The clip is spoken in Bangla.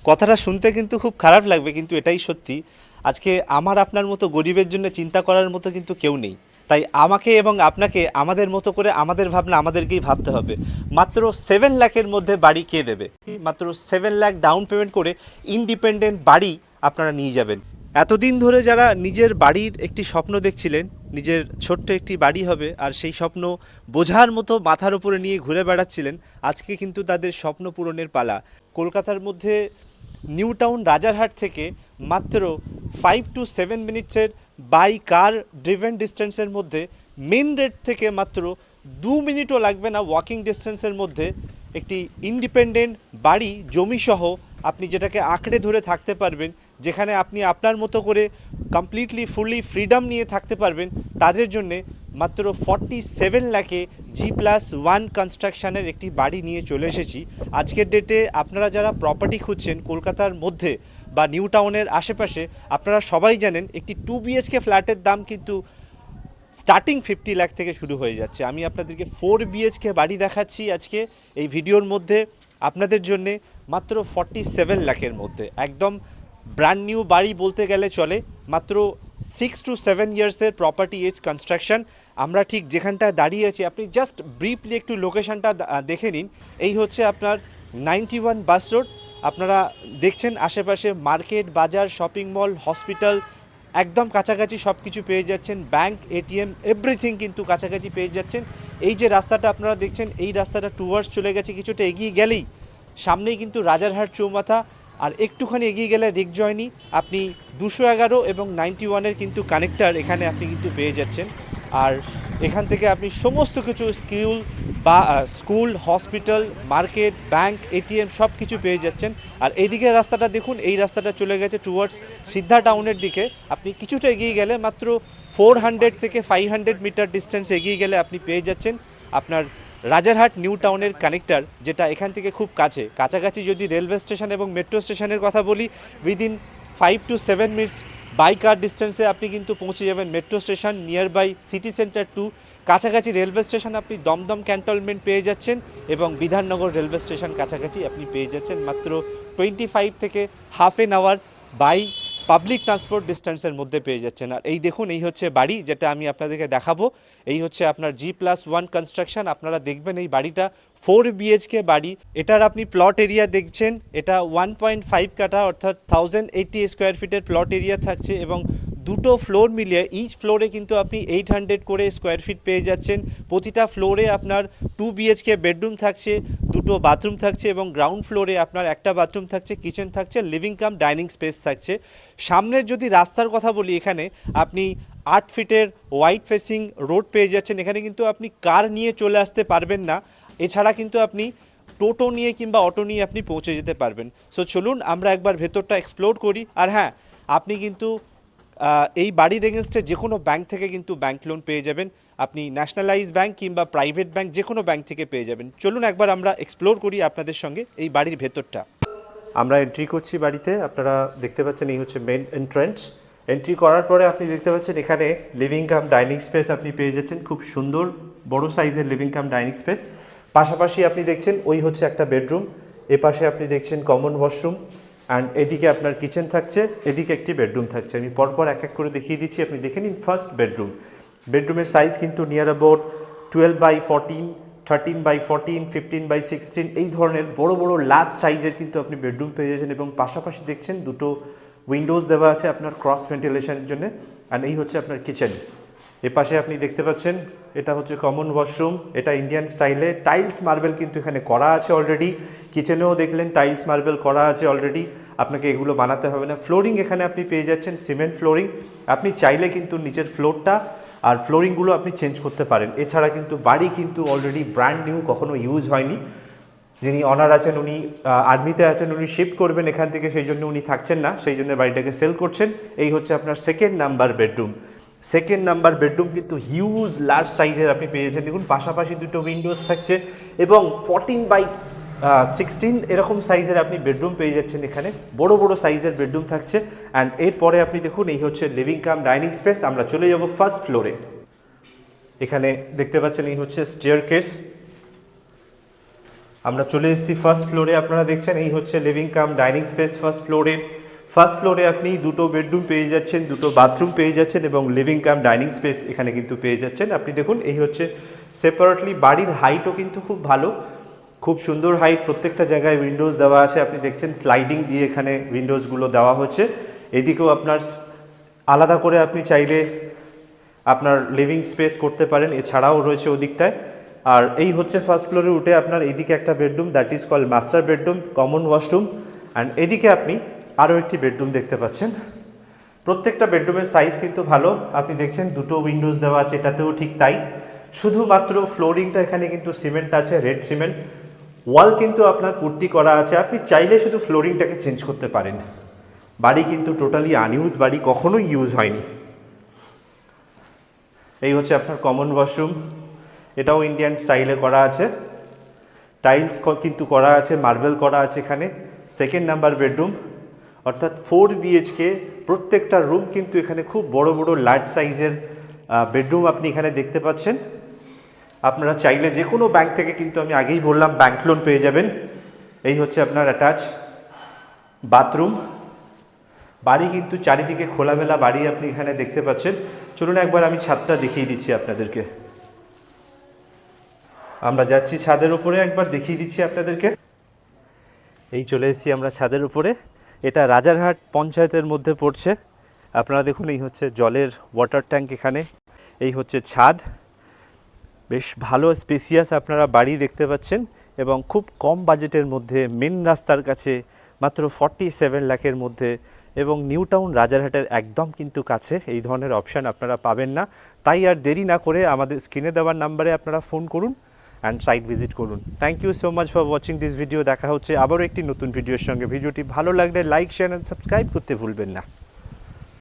কথাটা শুনতে কিন্তু খুব খারাপ লাগবে, কিন্তু এটাই সত্যি। আজকে আমার আপনার মতো গরিবের জন্য চিন্তা করার মতো কিন্তু কেউ নেই। তাই আমাকে এবং আপনাকে আমাদের মতো করে আমাদের ভাবনা আমাদেরকেই ভাবতে হবে। মাত্র 7 লাখের মধ্যে বাড়ি কে দেবে? মাত্র 7 লাখ ডাউন পেমেন্ট করে ইন্ডিপেন্ডেন্ট বাড়ি আপনারা নিয়ে যাবেন। এতদিন ধরে যারা নিজের বাড়ির একটি স্বপ্ন দেখছিলেন, নিজের ছোট্ট একটি বাড়ি হবে আর সেই স্বপ্ন বোঝার মতো মাথার উপরে নিয়ে ঘুরে বেড়াচ্ছিলেন, আজকে কিন্তু তাদের স্বপ্ন পূরণের পালা। কলকাতার মধ্যে নিউ টাউন রাজারহাট থেকে মাত্র 5 to 7 মিনিটসের বাই কার ড্রিভেন ডিস্টেন্সের মধ্যে, মেন রোড থেকে মাত্র 2 মিনিটও লাগবে না ওয়াকিং ডিস্টেন্সের মধ্যে একটি ইন্ডিপেন্ডেন্ট বাড়ি জমিসহ আপনি যেটাকে আঁকড়ে ধরে থাকতে পারবেন, যেখানে আপনি আপনার মতো করে কমপ্লিটলি ফুললি ফ্রিডম নিয়ে থাকতে পারবেন, তাদের জন্যে মাত্র 47 লাখে G+1 কনস্ট্রাকশানের একটি বাড়ি নিয়ে চলে এসেছি। আজকের ডেটে আপনারা যারা প্রপার্টি খুঁজছেন কলকাতার মধ্যে বা নিউ টাউনের আশেপাশে, আপনারা সবাই জানেন একটি 2 BHK ফ্ল্যাটের দাম কিন্তু স্টার্টিং 50 লাখ থেকে শুরু হয়ে যাচ্ছে। আমি আপনাদেরকে 4 BHK বাড়ি দেখাচ্ছি আজকে এই ভিডিওর মধ্যে আপনাদের জন্যে মাত্র 47 লাখের মধ্যে, একদম ব্র্যান্ড নিউ বাড়ি বলতে গেলে চলে। মাত্র 6 to 7 ইয়ার্সের প্রপার্টি এজ কনস্ট্রাকশন। আমরা ঠিক যেখানটায় দাঁড়িয়ে আছি, আপনি জাস্ট ব্রিফলি একটু লোকেশনটা দেখে নিন। এই হচ্ছে আপনার 91 বাস রোড। আপনারা দেখছেন আশেপাশে মার্কেট, বাজার, শপিং মল, হসপিটাল একদম কাছাকাছি সব কিছু পেয়ে যাচ্ছেন। ব্যাংক, এটিএম, এভরিথিং কিন্তু কাছাকাছি পেয়ে যাচ্ছেন। এই যে রাস্তাটা আপনারা দেখছেন, এই রাস্তাটা টুয়ার্ডস চলে গেছে, কিছুটা এগিয়ে গেলেই সামনেই কিন্তু রাজারহাট চৌমাথা, আর একটুখানি এগিয়ে গেলে রিক জয়নি আপনি 211 এবং 91-এর কিন্তু কানেক্টার এখানে আপনি কিন্তু পেয়ে যাচ্ছেন। আর এখান থেকে আপনি সমস্ত কিছু school, hospital, market, bank, ATM সব কিছু পেয়ে যাচ্ছেন। আর এইদিকে রাস্তাটা দেখুন, এই রাস্তাটা চলে গেছে টুয়ার্ডস সিদ্ধা টাউনের দিকে। আপনি কিছুটা এগিয়ে গেলে মাত্র 400 থেকে 500 মিটার ডিস্টেন্স এগিয়ে গেলে আপনি পেয়ে যাচ্ছেন আপনার রাজারহাট নিউ টাউনের কানেক্টার, যেটা এখান থেকে খুব কাছাকাছি। যদি রেলওয়ে স্টেশন এবং মেট্রো স্টেশনের কথা বলি, উইদিন 5 to 7 মিনিট বাই কার ডিস্টেন্সে আপনি কিন্তু পৌঁছে যাবেন metro station, near vice city centre 2। কাছাকাছি রেলওয়ে স্টেশন আপনি দমদম ক্যান্টনমেন্ট পেয়ে যাচ্ছেন এবং বিধাননগর রেলওয়ে স্টেশন কাছাকাছি আপনি পেয়ে যাচ্ছেন মাত্র 25 থেকে half an hour by public transport ডিস্টেন্সের মধ্যে পেয়ে যাচ্ছেন। আর এই দেখুন, এই হচ্ছে বাড়ি যেটা আমি আপনাদেরকে দেখাবো। এই হচ্ছে আপনার G+1 কনস্ট্রাকশন। আপনারা দেখবেন এই বাড়িটা 4 BHK বাড়ি। এটার আপনি প্লট এরিয়া দেখছেন, এটা 1.5 কাঠা অর্থাৎ 1080 স্কোয়ার ফিটের প্লট এরিয়া থাকছে এবং দুটো ফ্লোর মিলিয়ে ইচ ফ্লোরে কিন্তু আপনি 800 করে স্কোয়ার ফিট পেয়ে যাচ্ছেন। প্রতিটা ফ্লোরে আপনার 2 BHK বেডরুম থাকছে, দুটো বাথরুম থাকছে এবং গ্রাউন্ড ফ্লোরে আপনার একটা বাথরুম থাকছে, কিচেন থাকছে, লিভিং কাম ডাইনিং স্পেস থাকছে। সামনের যদি রাস্তার কথা বলি, এখানে আপনি 8 ফিটের ওয়াইড ফেসিং রোড পেয়ে যাচ্ছেন। এখানে কিন্তু আপনি কার নিয়ে চলে আসতে পারবেন না, এছাড়া কিন্তু আপনি টোটো নিয়ে কিংবা অটো নিয়ে আপনি পৌঁছে যেতে পারবেন। সো চলুন আমরা একবার ভেতরটা এক্সপ্লোর করি। আর হ্যাঁ, আপনি কিন্তু এই বাড়ির এগেনস্টে যে কোনো ব্যাংক থেকে কিন্তু ব্যাংক লোন পেয়ে যাবেন। আপনি ন্যাশনালাইজ ব্যাংক কিংবা প্রাইভেট ব্যাংক যে কোনো ব্যাংক থেকে পেয়ে যাবেন। চলুন একবার আমরা এক্সপ্লোর করি আপনাদের সঙ্গে এই বাড়ির ভেতরটা। আমরা এন্ট্রি করছি বাড়িতে। আপনারা দেখতে পাচ্ছেন এই হচ্ছে মেন এন্ট্রান্স। এন্ট্রি করার পরে আপনি দেখতে পাচ্ছেন এখানে লিভিং কাম ডাইনিং স্পেস আপনি পেয়ে যাচ্ছেন, খুব সুন্দর বড় সাইজের লিভিং কাম ডাইনিং স্পেস। পাশাপাশি আপনি দেখছেন ওই হচ্ছে একটা বেডরুম, এপাশে আপনি দেখছেন কমন ওয়াশরুম, অ্যান্ড এদিকে আপনার কিচেন থাকছে, এদিকে একটি বেডরুম থাকছে। আমি পরপর এক এক করে দেখিয়ে দিচ্ছি, আপনি দেখে নিন। ফার্স্ট বেডরুম, বেডরুমের সাইজ কিন্তু নিয়ার অ্যাবাউট 12/14, 13/14, 15/16 এই ধরনের বড় বড় লার্জ সাইজের কিন্তু আপনি বেডরুম পেয়ে যাচ্ছেন। এবং পাশাপাশি দেখছেন দুটো উইন্ডোজ দেওয়া আছে আপনার ক্রস ভেন্টিলেশনের জন্য। অ্যান্ড এই হচ্ছে আপনার কিচেন। এপাশে আপনি দেখতে পাচ্ছেন এটা হচ্ছে কমন ওয়াশরুম, এটা ইন্ডিয়ান স্টাইলে টাইলস মার্বেল কিন্তু এখানে করা আছে অলরেডি। কিচেনেও দেখলেন টাইলস মার্বেল করা আছে অলরেডি, আপনাকে এগুলো বানাতে হবে না। ফ্লোরিং এখানে আপনি পেয়ে যাচ্ছেন সিমেন্ট ফ্লোরিং। আপনি চাইলে কিন্তু নিচের ফ্লোরটা আর ফ্লোরিংগুলো আপনি চেঞ্জ করতে পারেন। এছাড়া কিন্তু বাড়ি কিন্তু অলরেডি ব্র্যান্ড নিউ, কখনো ইউজ হয়নি। যিনি অনার আছেন উনি আর্মিতে আছেন, উনি শিফট করবেন এখান থেকে, সেই জন্য উনি থাকছেন না, সেই জন্য বাড়িটাকে সেল করছেন। এই হচ্ছে আপনার second number bedroom. Second number bedroom কিন্তু হিউজ লার্জ সাইজের আপনি পেয়ে যাচ্ছেন। দেখুন পাশাপাশি দুটো উইন্ডোজ থাকছে এবং 14/16 এরকম সাইজের আপনি বেডরুম পেয়ে যাচ্ছেন। এখানে বড় বড় সাইজের বেডরুম থাকছে। অ্যান্ড এরপরে আপনি দেখুন এই হচ্ছে লিভিং কাম ডাইনিং স্পেস। আমরা চলে যাব ফার্স্ট ফ্লোরে। এখানে দেখতে পাচ্ছেন এই হচ্ছে স্টেয়ারকেস। আমরা চলে এসেছি ফার্স্ট ফ্লোরে। আপনারা দেখছেন এই হচ্ছে living cum dining space first ফ্লোরে আপনি দুটো বেডরুম পেয়ে যাচ্ছেন, দুটো বাথরুম পেয়ে যাচ্ছেন এবং লিভিং কাম ডাইনিং স্পেস এখানে কিন্তু পেয়ে যাচ্ছেন। আপনি দেখুন এই হচ্ছে সেপারেটলি, বাড়ির হাইটও কিন্তু খুব ভালো, খুব সুন্দর হাইট, প্রত্যেকটা জায়গায় উইন্ডোজ দেওয়া আছে। আপনি দেখছেন স্লাইডিং দিয়ে এখানে উইন্ডোজগুলো দেওয়া হচ্ছে। এদিকেও আপনার আলাদা করে আপনি চাইলে আপনার লিভিং স্পেস করতে পারেন, এছাড়াও রয়েছে ওদিকটায়। আর এই হচ্ছে ফার্স্ট ফ্লোরে উঠে আপনার এইদিকে একটা bedroom, that is call master bedroom, common washroom. And এদিকে আপনি আরও একটি বেডরুম দেখতে পাচ্ছেন। প্রত্যেকটা বেডরুমের সাইজ কিন্তু ভালো। আপনি দেখছেন দুটো উইন্ডোজ দেওয়া আছে, এটাতেও ঠিক তাই। শুধুমাত্র ফ্লোরিংটা এখানে কিন্তু সিমেন্ট আছে, রেড সিমেন্ট। ওয়াল কিন্তু আপনার পুট্টি করা আছে, আপনি চাইলে শুধু ফ্লোরিংটাকে চেঞ্জ করতে পারেন। বাড়ি কিন্তু টোটালি আনইউজ বাড়ি, কখনোই ইউজ হয়নি। এই হচ্ছে আপনার কমন ওয়াশরুম, এটাও ইন্ডিয়ান স্টাইলে করা আছে, টাইলস কিন্তু করা আছে, মার্বেল করা আছে এখানে। সেকেন্ড নাম্বার বেডরুম, অর্থাৎ 4 BHK। প্রত্যেকটা রুম কিন্তু এখানে খুব বড় বড় লার্জ সাইজের বেডরুম আপনি এখানে দেখতে পাচ্ছেন। আপনারা চাইলে যে কোনো ব্যাংক থেকে কিন্তু আমি আগেই বললাম ব্যাংক লোন পেয়ে যাবেন। এই হচ্ছে আপনার অ্যাটাচ বাথরুম। বাড়ি কিন্তু চারিদিকে খোলামেলা বাড়ি আপনি এখানে দেখতে পাচ্ছেন। চলুন একবার আমি ছাদটা দেখিয়ে দিচ্ছি আপনাদেরকে। আমরা যাচ্ছি ছাদের উপরে, একবার দেখিয়ে দিচ্ছি আপনাদেরকে। এই চলে এসেছি আমরা ছাদের উপরে। এটা রাজারহাট পঞ্চায়েতের মধ্যে পড়ছে। আপনারা দেখুন এই হচ্ছে জলের ওয়াটার ট্যাঙ্ক এখানে, এই হচ্ছে ছাদ। বেশ ভালো স্পেসিয়াস আপনারা বাড়ি দেখতে পাচ্ছেন এবং খুব কম বাজেটের মধ্যে, মেন রাস্তার কাছে, মাত্র 47 লাখের মধ্যে এবং নিউ টাউন রাজারহাটের একদম কিন্তু কাছে। এই ধরনের অপশান আপনারা পাবেন না। তাই আর দেরি না করে আমাদের স্ক্রিনে দেওয়ার নাম্বারে আপনারা ফোন করুন অ্যান্ড সাইট ভিজিট করুন। Thank you so much for watching this video. দেখা হচ্ছে আবারও একটি নতুন ভিডিওর সঙ্গে। ভিডিওটি ভালো লাগলে লাইক, শেয়ার অ্যান্ড সাবস্ক্রাইব করতে ভুলবেন না।